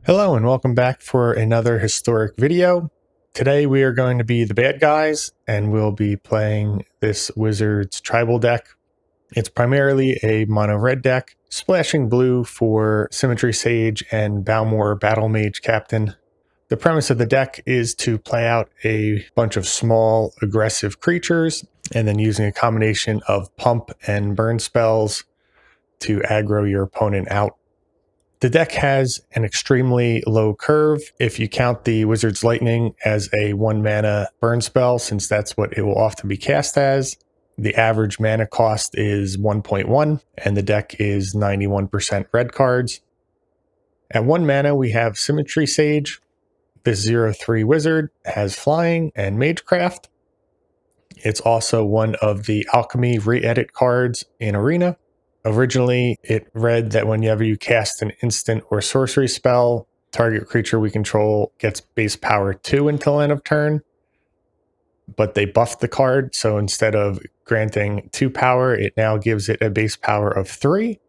Hello and welcome back for another historic video. Today we are going to be the bad guys and we'll be playing this wizard's tribal deck. It's primarily a mono red deck, splashing blue for Symmetry Sage and Balmor Battlemage Captain. The premise of the deck is to play out a bunch of small aggressive creatures and then using a combination of pump and burn spells to aggro your opponent out. The deck has an extremely low curve if you count the Wizard's Lightning as a 1 mana burn spell, since that's what it will often be cast as. The average mana cost is 1.1, and the deck is 91% red cards. At 1 mana, we have Symmetry Sage. This 0/3 wizard has flying and Magecraft. It's also one of the Alchemy re-edit cards in Arena. Originally, it read that whenever you cast an instant or sorcery spell, target creature we control gets base power 2 until end of turn. But they buffed the card, so instead of granting 2 power, it now gives it a base power of 3,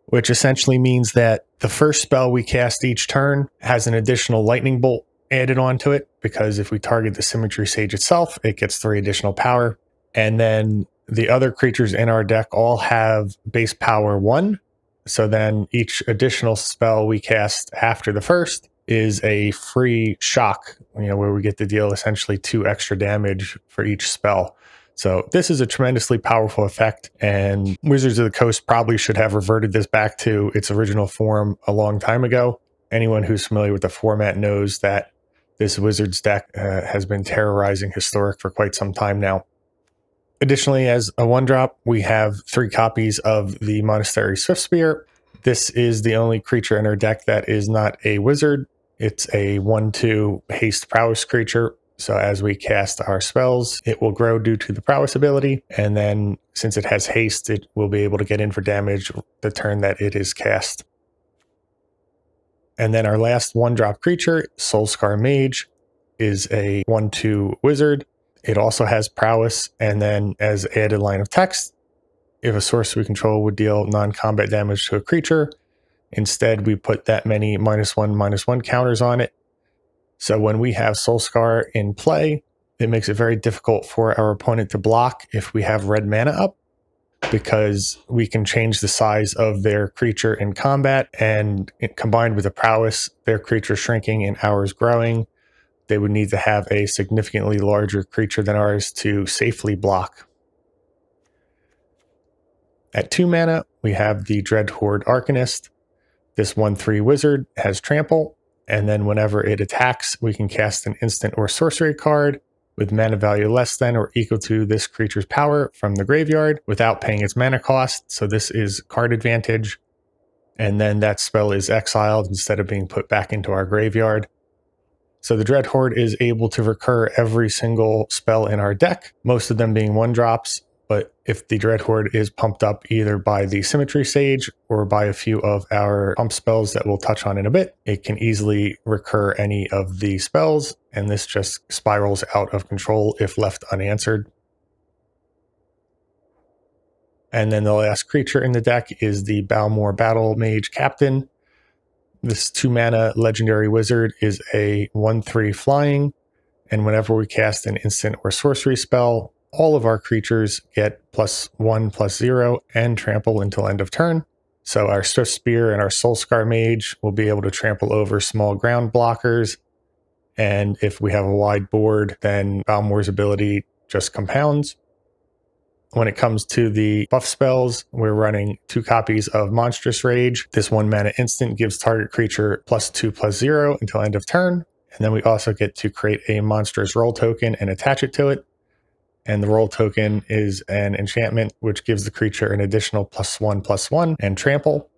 which essentially means that the first spell we cast each turn has an additional lightning bolt added onto it, because if we target the Symmetry Sage itself, it gets 3 additional power. And then the other creatures in our deck all have base power 1. So then each additional spell we cast after the first is a free shock, where we get to deal essentially 2 extra damage for each spell. So this is a tremendously powerful effect, and Wizards of the Coast probably should have reverted this back to its original form a long time ago. Anyone who's familiar with the format knows that this Wizards deck has been terrorizing Historic for quite some time now. Additionally, as a 1-drop, we have 3 copies of the Monastery Swiftspear. This is the only creature in our deck that is not a wizard. It's a 1/2 haste prowess creature. So as we cast our spells, it will grow due to the prowess ability. And then since it has haste, it will be able to get in for damage the turn that it is cast. And then our last 1-drop creature, Soulscar Mage, is a 1/2 wizard. It also has prowess, and then as added line of text, if a sorcery we control would deal non-combat damage to a creature, instead we put that many -1/-1 counters on it. So when we have Soulscar in play, it makes it very difficult for our opponent to block if we have red mana up, because we can change the size of their creature in combat, and combined with the prowess, their creature shrinking and ours growing, they would need to have a significantly larger creature than ours to safely block. At 2 mana, we have the Dreadhorde Arcanist. This 1/3 wizard has trample, and then whenever it attacks, we can cast an instant or sorcery card with mana value less than or equal to this creature's power from the graveyard without paying its mana cost. So this is card advantage. And then that spell is exiled instead of being put back into our graveyard. So the Dreadhorde is able to recur every single spell in our deck, most of them being 1-drops. But if the Dreadhorde is pumped up either by the Symmetry Sage or by a few of our pump spells that we'll touch on in a bit, it can easily recur any of the spells, and this just spirals out of control if left unanswered. And then the last creature in the deck is the Balmor Battlemage Captain. This 2 mana legendary wizard is a 1/3 flying, and whenever we cast an instant or sorcery spell, all of our creatures get +1/+0 and trample until end of turn. So our Swiftspear and our Soulscar Mage will be able to trample over small ground blockers, and if we have a wide board, then Balmor's ability just compounds. When it comes to the buff spells, we're running 2 copies of Monstrous Rage. This 1 mana instant gives target creature +2/+0 until end of turn. And then we also get to create a monstrous roll token and attach it to it. And the roll token is an enchantment which gives the creature an additional +1/+1 and trample.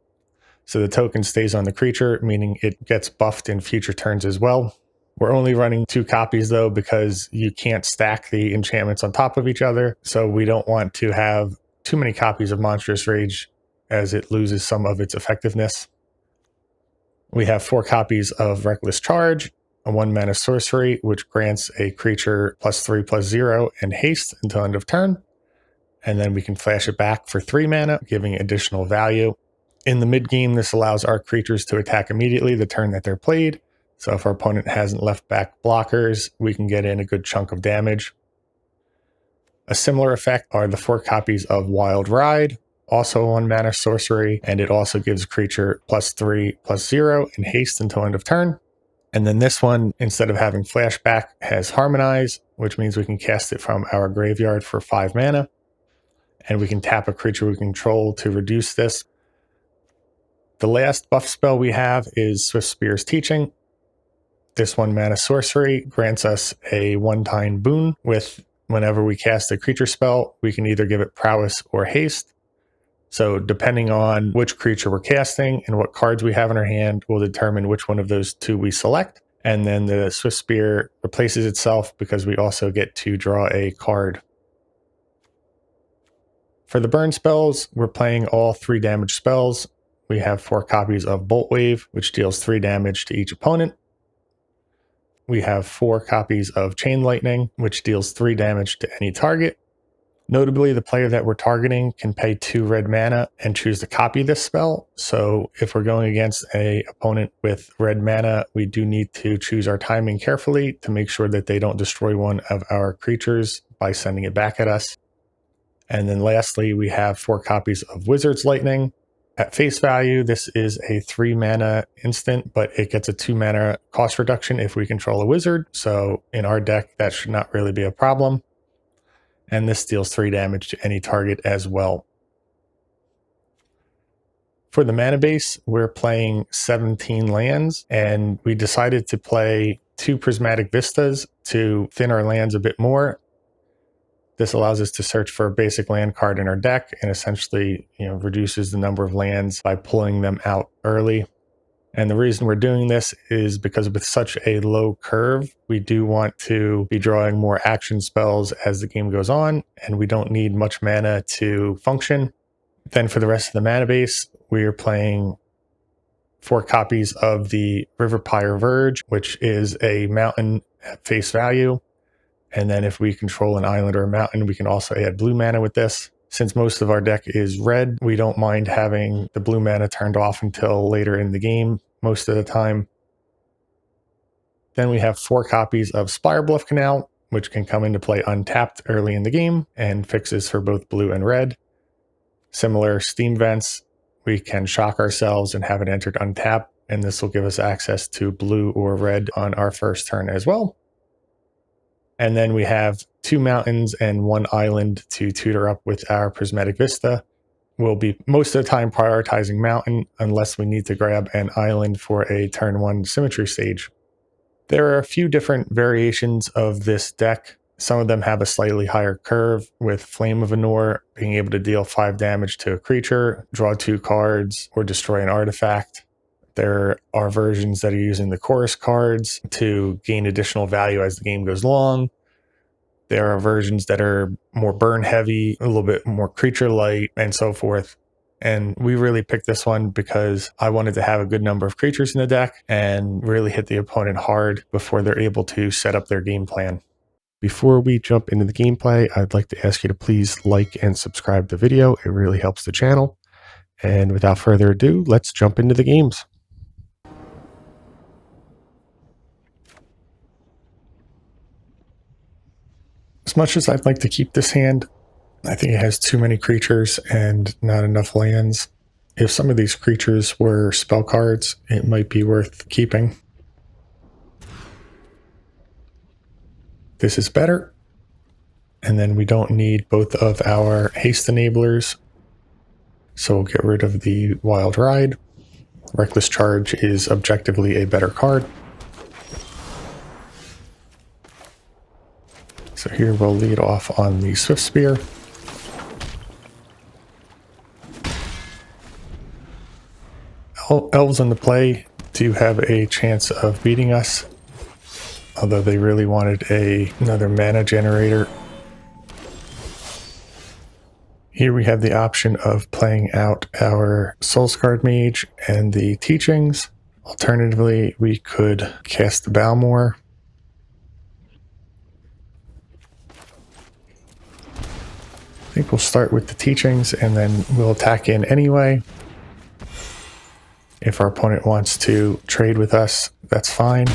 So the token stays on the creature, meaning it gets buffed in future turns as well. We're only running 2 copies though, because you can't stack the enchantments on top of each other. So we don't want to have too many copies of Monstrous Rage as it loses some of its effectiveness. We have 4 copies of Reckless Charge, a 1 mana sorcery, which grants a creature +3/+0 and haste until end of turn. And then we can flash it back for 3 mana, giving additional value. In the mid game, this allows our creatures to attack immediately the turn that they're played. So if our opponent hasn't left back blockers, we can get in a good chunk of damage. A similar effect are the 4 copies of Wild Ride, also 1 mana sorcery, and it also gives creature +3/+0 and haste until end of turn. And then this one, instead of having flashback, has Harmonize, which means we can cast it from our graveyard for 5 mana. And we can tap a creature we control to reduce this. The last buff spell we have is Swift Spear's Teaching. This 1 mana sorcery grants us a 1-time boon with whenever we cast a creature spell, we can either give it prowess or haste. So depending on which creature we're casting and what cards we have in our hand will determine which one of those 2 we select. And then the Swift Spear replaces itself because we also get to draw a card. For the burn spells, we're playing all 3 damage spells. We have 4 copies of Bolt Wave, which deals 3 damage to each opponent. We have 4 copies of Chain Lightning, which deals 3 damage to any target. Notably, the player that we're targeting can pay 2 red mana and choose to copy this spell. So if we're going against an opponent with red mana, we do need to choose our timing carefully to make sure that they don't destroy one of our creatures by sending it back at us. And then lastly, we have 4 copies of Wizard's Lightning. At face value, this is a 3 mana instant, but it gets a 2 mana cost reduction if we control a wizard. So in our deck, that should not really be a problem. And this deals 3 damage to any target as well. For the mana base, we're playing 17 lands, and we decided to play 2 Prismatic Vistas to thin our lands a bit more. This allows us to search for a basic land card in our deck and essentially, reduces the number of lands by pulling them out early. And the reason we're doing this is because with such a low curve, we do want to be drawing more action spells as the game goes on, and we don't need much mana to function. Then for the rest of the mana base, we are playing 4 copies of the Riverpire Verge, which is a mountain at face value. And then if we control an island or a mountain, we can also add blue mana with this. Since most of our deck is red, we don't mind having the blue mana turned off until later in the game, most of the time. Then we have 4 copies of Spirebluff Canal, which can come into play untapped early in the game and fixes for both blue and red. Similar Steam Vents, we can shock ourselves and have it entered untapped, and this will give us access to blue or red on our first turn as well. And then we have 2 mountains and 1 island to tutor up with our Prismatic Vista. We'll be most of the time prioritizing mountain unless we need to grab an island for a turn 1 Symmetry stage. There are a few different variations of this deck. Some of them have a slightly higher curve, with Flame of Anor being able to deal 5 damage to a creature, draw 2 cards, or destroy an artifact. There are versions that are using the chorus cards to gain additional value as the game goes along. There are versions that are more burn heavy, a little bit more creature light, and so forth. And we really picked this one because I wanted to have a good number of creatures in the deck and really hit the opponent hard before they're able to set up their game plan. Before we jump into the gameplay, I'd like to ask you to please like and subscribe to the video. It really helps the channel. And without further ado, let's jump into the games. As much as I'd like to keep this hand, I think it has too many creatures and not enough lands. If some of these creatures were spell cards, it might be worth keeping. This is better. And then we don't need both of our haste enablers. So we'll get rid of the Wild Ride. Reckless Charge is objectively a better card. So here we'll lead off on the Swift Spear. Elves on the play do have a chance of beating us, although they really wanted another mana generator. Here we have the option of playing out our Soulscarred Mage and the Teachings. Alternatively, we could cast the Balmor. I think we'll start with the Teachings and then we'll attack in anyway. If our opponent wants to trade with us, that's fine.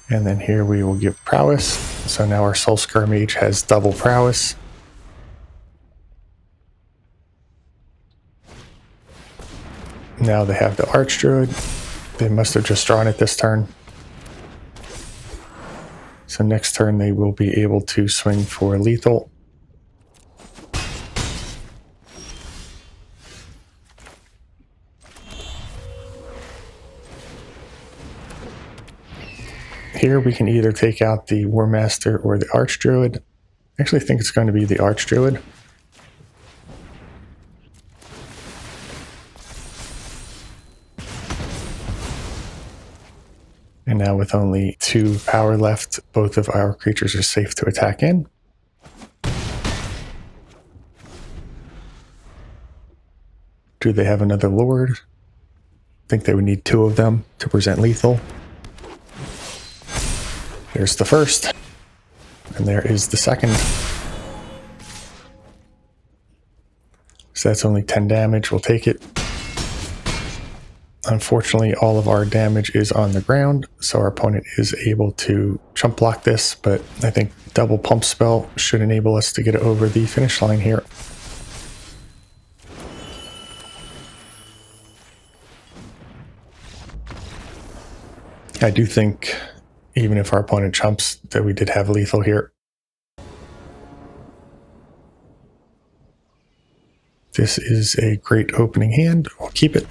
And then here we will give prowess. So now our Soulscar Mage has double prowess. Now they have the Archdruid. They must have just drawn it this turn. So next turn they will be able to swing for lethal. Here we can either take out the War Master or the Archdruid. I actually think it's going to be the Archdruid. And now with only 2 power left, both of our creatures are safe to attack in. Do they have another Lord? I think they would need 2 of them to present lethal. There's the first. And there is the second. So that's only 10 damage. We'll take it. Unfortunately, all of our damage is on the ground, so our opponent is able to chump block this, but I think double pump spell should enable us to get over the finish line here. I do think, even if our opponent chumps, that we did have lethal here. This is a great opening hand. We'll keep it.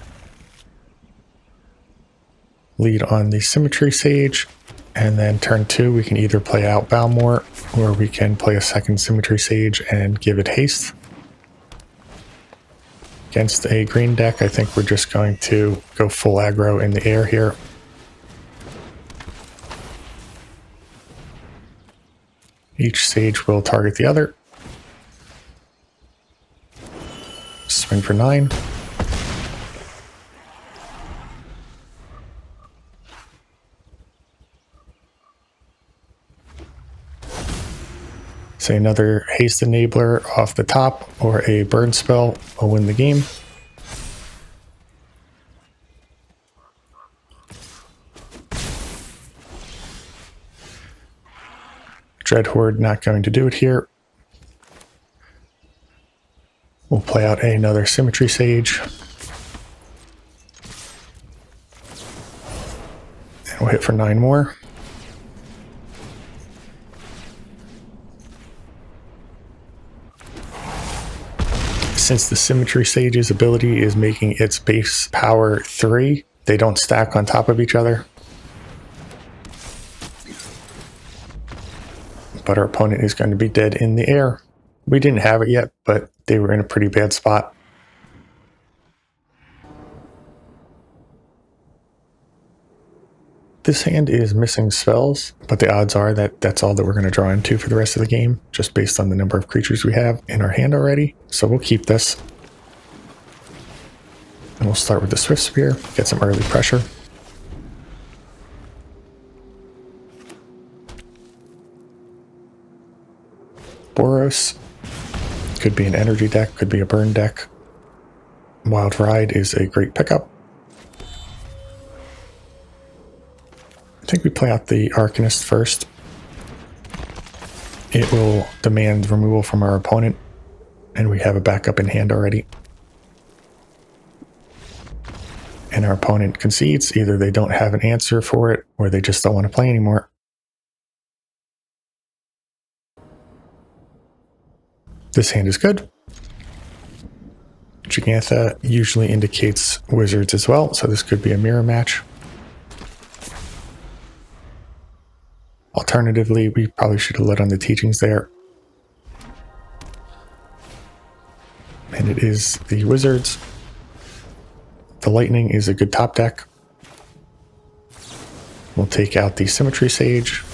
Lead on the Symmetry Sage, and then turn 2 we can either play out Balmor, or we can play a second Symmetry Sage and give it haste. Against a green deck, I think we're just going to go full aggro in the air here. Each Sage will target the other. Swing for 9. Say another haste enabler off the top or a burn spell will win the game. Dreadhorde not going to do it here. We'll play out another Symmetry Sage. And we'll hit for 9 more. Since the Symmetry Sage's ability is making its base power 3, they don't stack on top of each other. But our opponent is going to be dead in the air. We didn't have it yet, but they were in a pretty bad spot. This hand is missing spells, but the odds are that that's all that we're going to draw into for the rest of the game, just based on the number of creatures we have in our hand already. So we'll keep this. And we'll start with the Swift Spear, get some early pressure. Boros. Could be an energy deck, could be a burn deck. Wild Ride is a great pickup. I think we play out the Arcanist first. It will demand removal from our opponent, and we have a backup in hand already. And our opponent concedes. Either they don't have an answer for it, or they just don't want to play anymore. This hand is good. Gigantha usually indicates wizards as well, so this could be a mirror match. Alternatively, we probably should have let on the teachings there. And it is the wizards. The lightning is a good top deck. We'll take out the Symmetry Sage.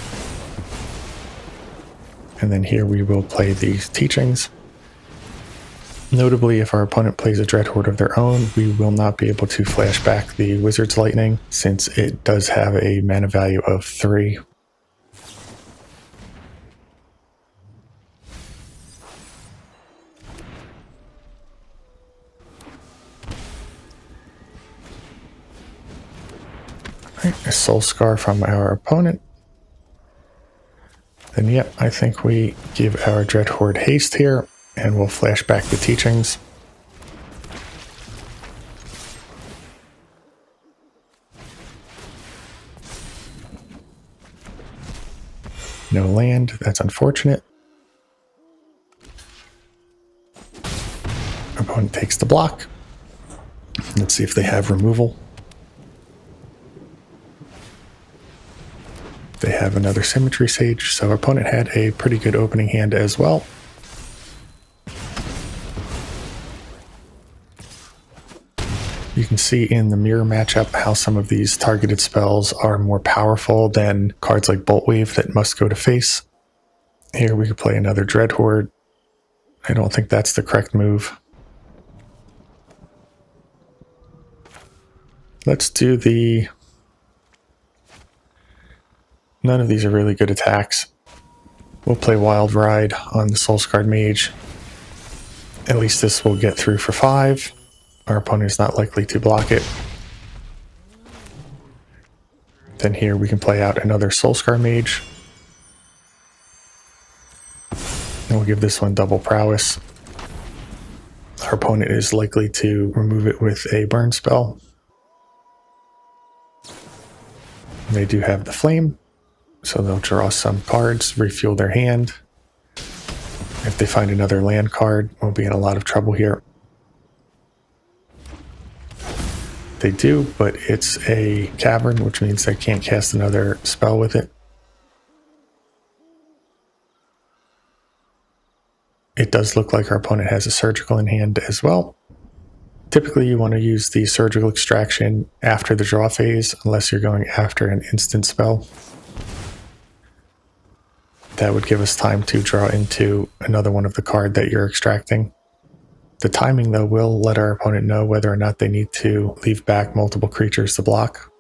And then here we will play the teachings. Notably, if our opponent plays a Dreadhorde of their own, we will not be able to flash back the Wizard's Lightning, since it does have a mana value of 3. A Soul Scar from our opponent. Then yep, I think we give our Dreadhorde haste here, and we'll flash back the teachings. No land, that's unfortunate. Opponent takes the block. Let's see if they have removal. They have another Symmetry Sage, so our opponent had a pretty good opening hand as well. You can see in the mirror matchup how some of these targeted spells are more powerful than cards like Bolt Wave that must go to face. Here we could play another Dreadhorde. I don't think that's the correct move. Let's do the... None of these are really good attacks. We'll play Wild Ride on the Soulscarred Mage. At least this will get through for 5. Our opponent is not likely to block it. Then here we can play out another Soulscar Mage. And we'll give this one double prowess. Our opponent is likely to remove it with a burn spell. They do have the flame, so they'll draw some cards, refuel their hand. If they find another land card, we'll be in a lot of trouble here. They do, but it's a cavern, which means they can't cast another spell with it. It does look like our opponent has a surgical in hand as well. Typically you want to use the surgical extraction after the draw phase, unless you're going after an instant spell. That would give us time to draw into another one of the card that you're extracting. The timing, though, will let our opponent know whether or not they need to leave back multiple creatures to block.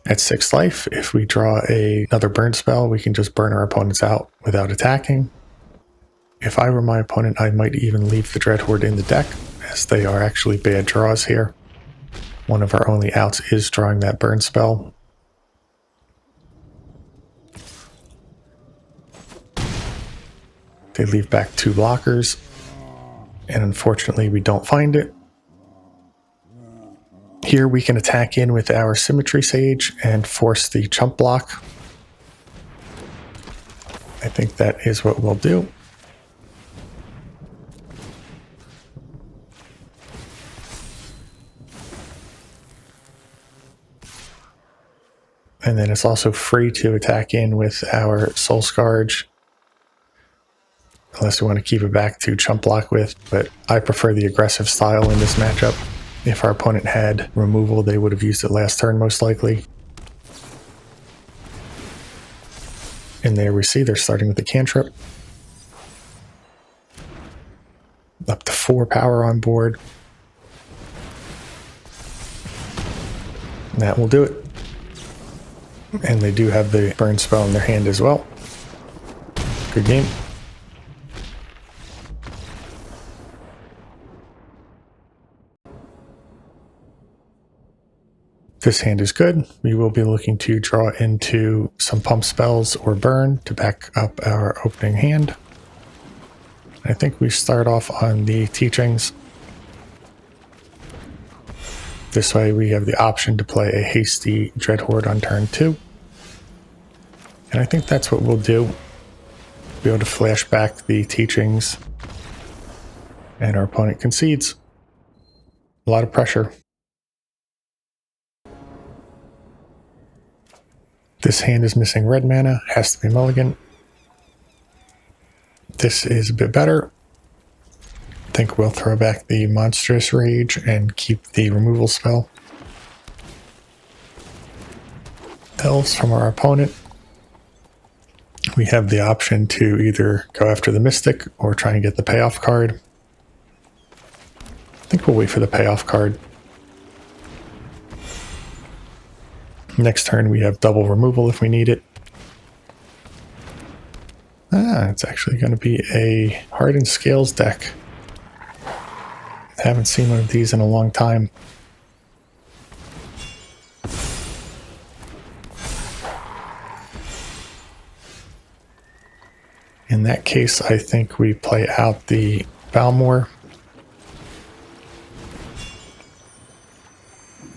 At 6 life, if we draw another burn spell, we can just burn our opponents out without attacking. If I were my opponent, I might even leave the Dreadhorde in the deck, as they are actually bad draws here. One of our only outs is drawing that burn spell. They leave back 2 blockers. And unfortunately, we don't find it. Here we can attack in with our Symmetry Sage and force the chump block. I think that is what we'll do. And then it's also free to attack in with our Soul Scourge, unless we want to keep it back to chump block with, but I prefer the aggressive style in this matchup. If our opponent had removal, they would have used it last turn most likely. And there we see they're starting with the cantrip. Up to 4 power on board. And that will do it. And they do have the burn spell in their hand as well. Good game. This hand is good. We will be looking to draw into some pump spells or burn to back up our opening hand. I think we start off on the teachings. This way we have the option to play a hasty Dreadhorde on turn 2. And I think that's what we'll do. Be able to flash back the teachings. And our opponent concedes. A lot of pressure. This hand is missing red mana, has to be mulligan. This is a bit better. I think we'll throw back the Monstrous Rage and keep the removal spell. Elves from our opponent. We have the option to either go after the Mystic or try and get the payoff card. I think we'll wait for the payoff card. Next turn we have double removal if we need it. It's actually going to be a Hardened Scales deck. Haven't seen one of these in a long time. In that case, I think we play out the Balmor.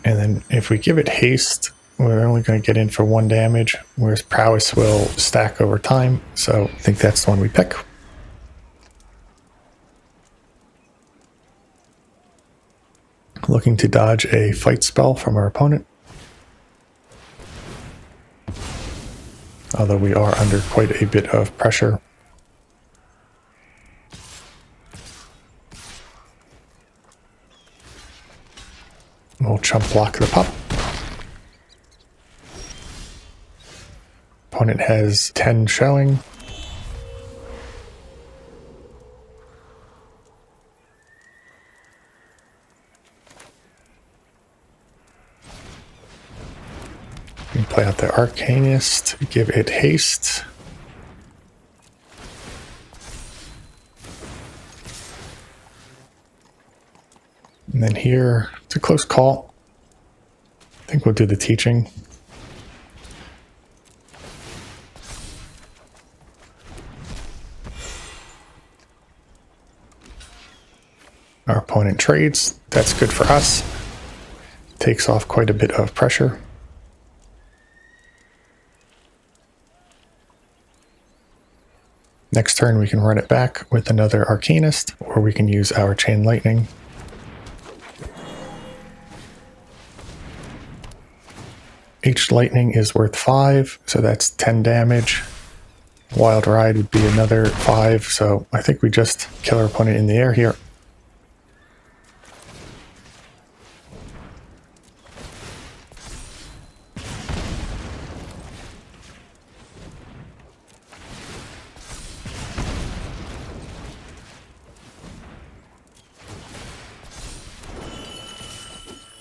And then if we give it haste, we're only going to get in for 1 damage, whereas prowess will stack over time. So I think that's the one we pick. Looking to dodge a fight spell from our opponent. Although we are under quite a bit of pressure. We'll chump block the pop. Opponent has 10 showing. We play out the Arcanist, give it haste. And then here, it's a close call. I think we'll do the teaching. Our opponent trades. That's good for us. Takes off quite a bit of pressure. Next turn we can run it back with another Arcanist, or we can use our Chain Lightning. Each lightning is worth 5, so that's 10 damage. Wild Ride would be another 5, so I think we just kill our opponent in the air here.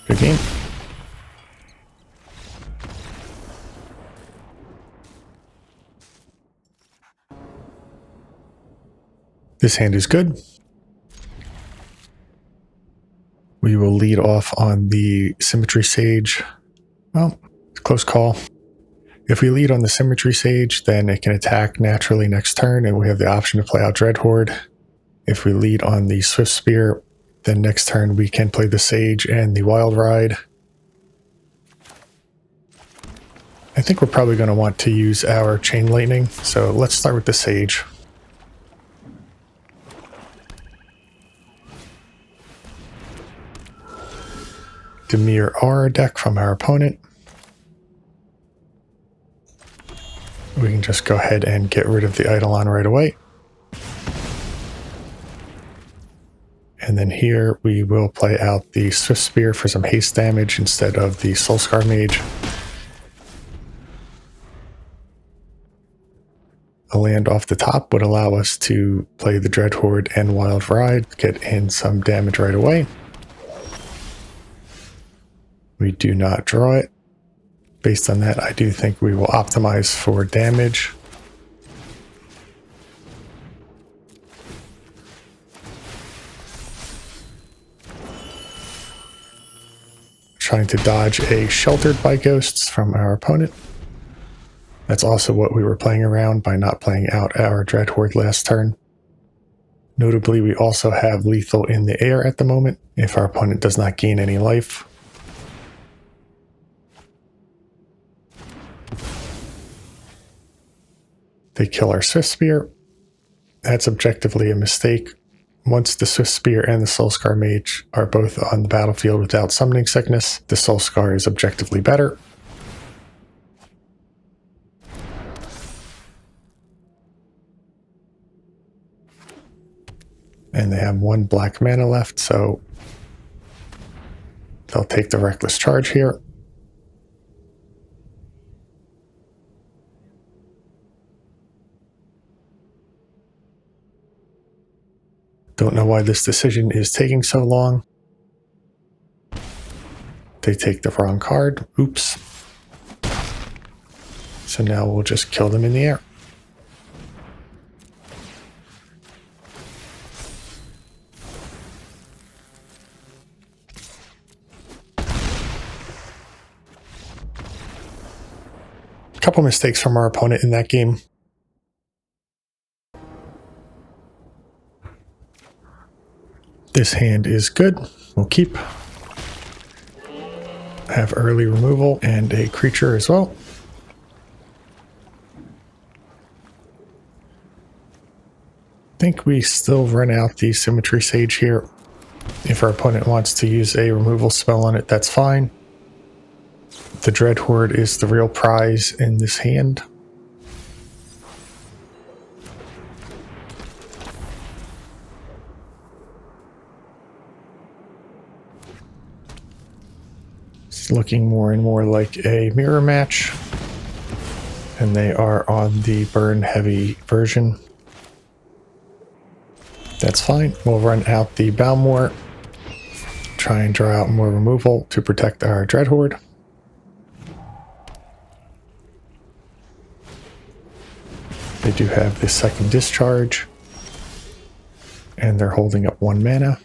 Good game. This hand is good. We will lead off on the Symmetry Sage. Well, close call. If we lead on the Symmetry Sage, then it can attack naturally next turn, and we have the option to play out Dreadhorde. If we lead on the Swift Spear, then next turn we can play the Sage and the Wild Ride. I think we're probably going to want to use our Chain Lightning, so let's start with the Sage. To mirror our deck from our opponent. We can just go ahead and get rid of the Eidolon right away. And then here we will play out the Swift Spear for some haste damage instead of the Soulscar Mage. A land off the top would allow us to play the Dreadhorde and Wild Ride, get in some damage right away. We do not draw it. Based on that, I do think we will optimize for damage. Trying to dodge a Sheltered by Ghosts from our opponent. That's also what we were playing around by not playing out our Dreadhorde last turn. Notably, we also have lethal in the air at the moment if our opponent does not gain any life. They kill our Swift Spear. That's objectively a mistake. Once the Swift Spear and the Soulscar Mage are both on the battlefield without Summoning Sickness, the Soulscar is objectively better. And they have 1 black mana left, so they'll take the Reckless Charge here. Don't know why this decision is taking so long. They take the wrong card. Oops. So now we'll just kill them in the air. A couple mistakes from our opponent in that game. This hand is good. We'll keep. Have early removal and a creature as well. I think we still run out the Symmetry Sage here. If our opponent wants to use a removal spell on it, that's fine. The Dreadhorde is the real prize in this hand. It's looking more and more like a mirror match. And they are on the burn heavy version. That's fine. We'll run out the Balmor. Try and draw out more removal to protect our Dreadhorde. They do have the second discharge. And they're holding up 1 mana.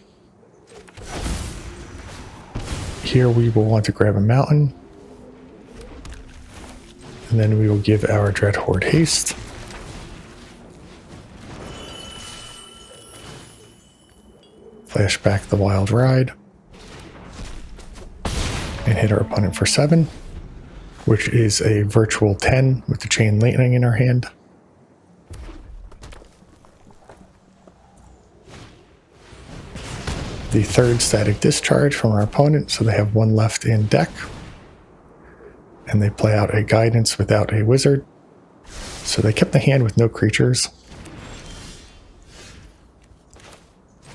Here we will want to grab a mountain. And then we will give our Dreadhorde haste. Flash back the Wild Ride. And hit our opponent for 7. Which is a virtual 10 with the Chain Lightning in our hand. The third static discharge from our opponent, so they have 1 left in deck. And they play out a Guidance without a wizard. So they kept the hand with no creatures.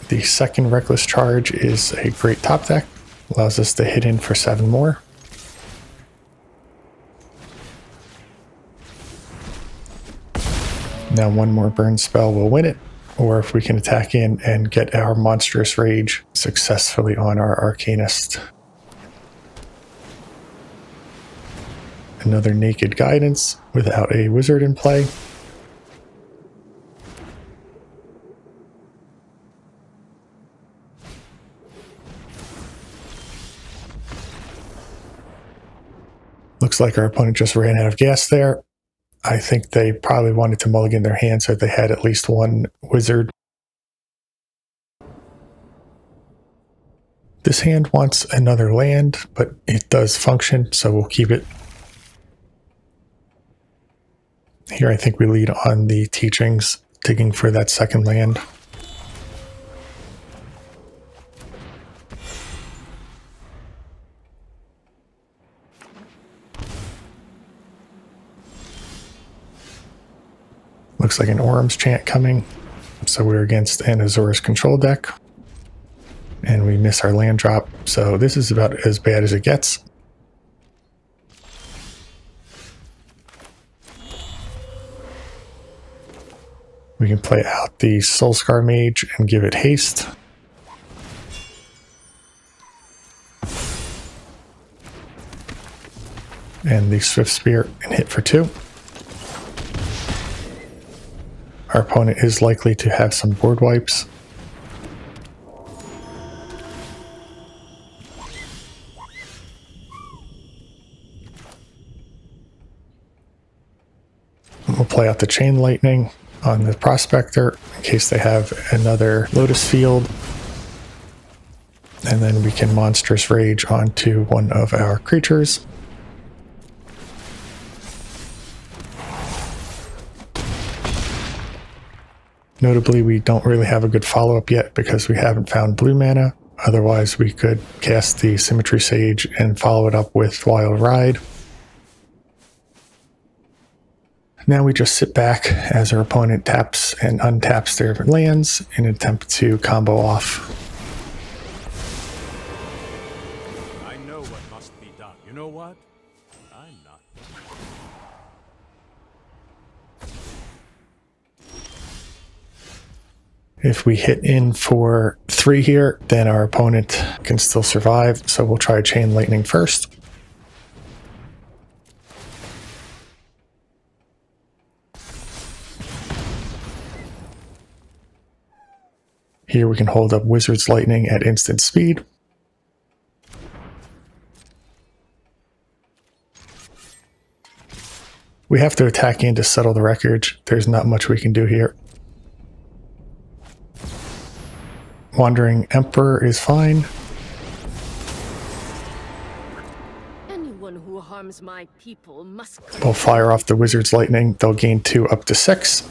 The second Reckless Charge is a great top deck. Allows us to hit in for 7 more. Now 1 more burn spell will win it. Or if we can attack in and get our Monstrous Rage successfully on our Arcanist. Another Naked Guidance without a wizard in play. Looks like our opponent just ran out of gas there. I think they probably wanted to mulligan their hand so that they had at least 1 wizard. This hand wants another land, but it does function, so we'll keep it. Here I think we lead on the teachings, digging for that second land. Looks like an Orm's Chant coming. So we're against an Azorius control deck. And we miss our land drop. So this is about as bad as it gets. We can play out the Soulscar Mage and give it haste. And the Swift Spear and hit for 2. Our opponent is likely to have some board wipes. We'll play out the Chain Lightning on the Prospector in case they have another Lotus Field. And then we can Monstrous Rage onto 1 of our creatures. Notably, we don't really have a good follow-up yet because we haven't found blue mana. Otherwise, we could cast the Symmetry Sage and follow it up with Wild Ride. Now we just sit back as our opponent taps and untaps their lands in an attempt to combo off. I know what must be done. You know what? I'm not. If we hit in for 3 here, then our opponent can still survive. So we'll try Chain Lightning first. Here we can hold up Wizard's Lightning at instant speed. We have to attack in to settle the wreckage. There's not much we can do here. Wandering Emperor is fine. Anyone who harms my people must. We'll fire off the Wizard's Lightning. They'll gain 2 up to 6.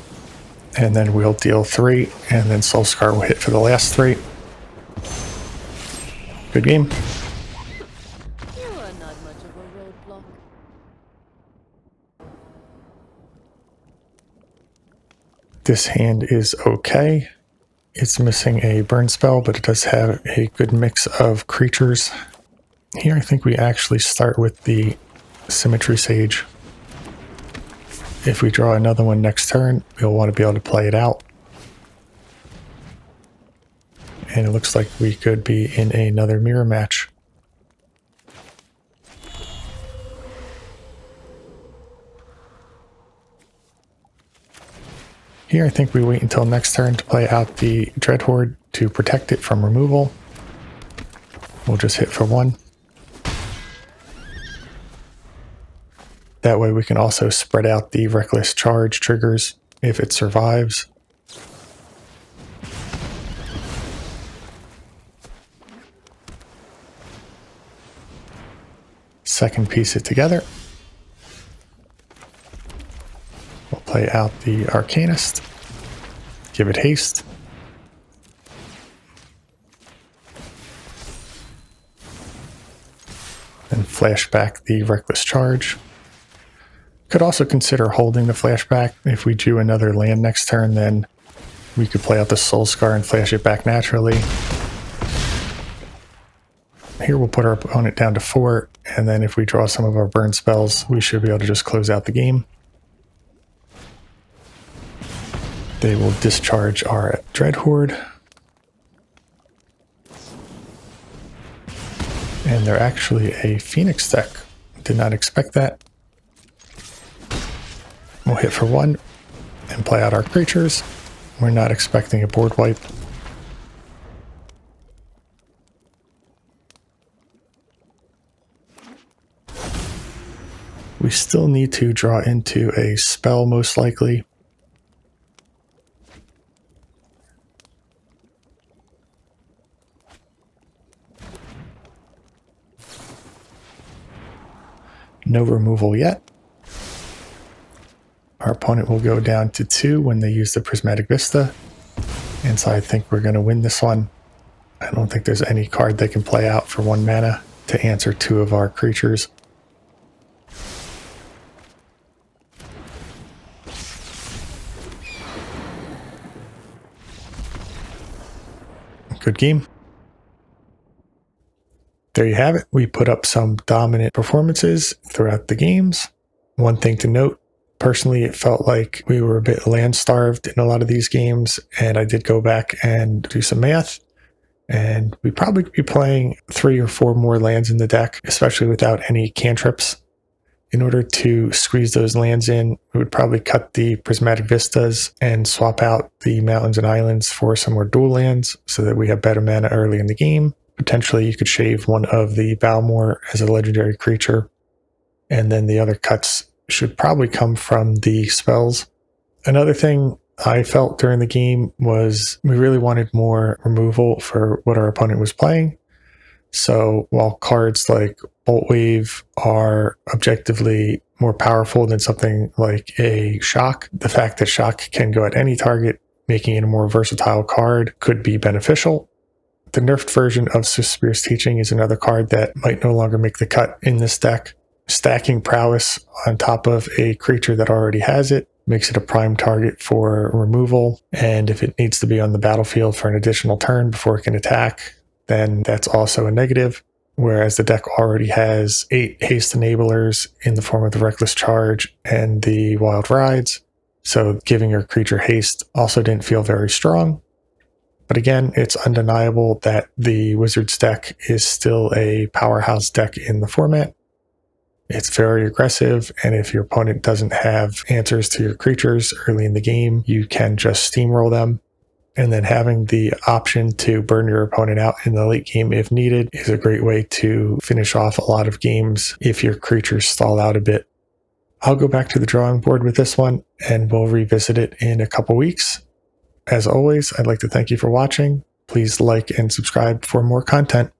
And then we'll deal 3. And then Soul Scar will hit for the last 3. Good game. You are not much of a roadblock. This hand is okay. It's missing a burn spell, but it does have a good mix of creatures. Here I think we actually start with the Symmetry Sage. If we draw another one next turn, we'll want to be able to play it out. And it looks like we could be in another mirror match. Here I think we wait until next turn to play out the Dreadhorde to protect it from removal. We'll just hit for 1. That way we can also spread out the Reckless Charge triggers if it survives. Second piece it together. We'll play out the Arcanist. Give it haste. And flash back the Reckless Charge. Could also consider holding the flashback. If we drew another land next turn, then we could play out the Soul Scar and flash it back naturally. Here we'll put our opponent down to 4, and then if we draw some of our burn spells, we should be able to just close out the game. They will discharge our Dreadhorde. And they're actually a Phoenix deck. Did not expect that. We'll hit for 1 and play out our creatures. We're not expecting a board wipe. We still need to draw into a spell, most likely. No removal yet. Our opponent will go down to 2 when they use the Prismatic Vista. And so I think we're going to win this one. I don't think there's any card they can play out for 1 mana to answer 2 of our creatures. Good game. There you have it. We put up some dominant performances throughout the games. One thing to note, personally, it felt like we were a bit land starved in a lot of these games, and I did go back and do some math, and we probably could be playing 3 or 4 more lands in the deck, especially without any cantrips. In order to squeeze those lands in, we would probably cut the Prismatic Vistas and swap out the Mountains and Islands for some more dual lands so that we have better mana early in the game. Potentially you could shave one of the Balmor as a legendary creature, and then the other cuts should probably come from the spells. Another thing I felt during the game was we really wanted more removal for what our opponent was playing. So while cards like Bolt Wave are objectively more powerful than something like a Shock, the fact that Shock can go at any target, making it a more versatile card, could be beneficial. The nerfed version of Spear's Teaching is another card that might no longer make the cut in this deck. Stacking prowess on top of a creature that already has it makes it a prime target for removal, and if it needs to be on the battlefield for an additional turn before it can attack, then that's also a negative, whereas the deck already has 8 haste enablers in the form of the Reckless Charge and the Wild Rides, so giving your creature haste also didn't feel very strong. But again, it's undeniable that the Wizards deck is still a powerhouse deck in the format. It's very aggressive, and if your opponent doesn't have answers to your creatures early in the game, you can just steamroll them. And then having the option to burn your opponent out in the late game if needed is a great way to finish off a lot of games if your creatures stall out a bit. I'll go back to the drawing board with this one, and we'll revisit it in a couple weeks. As always, I'd like to thank you for watching. Please Please like and subscribe for more content.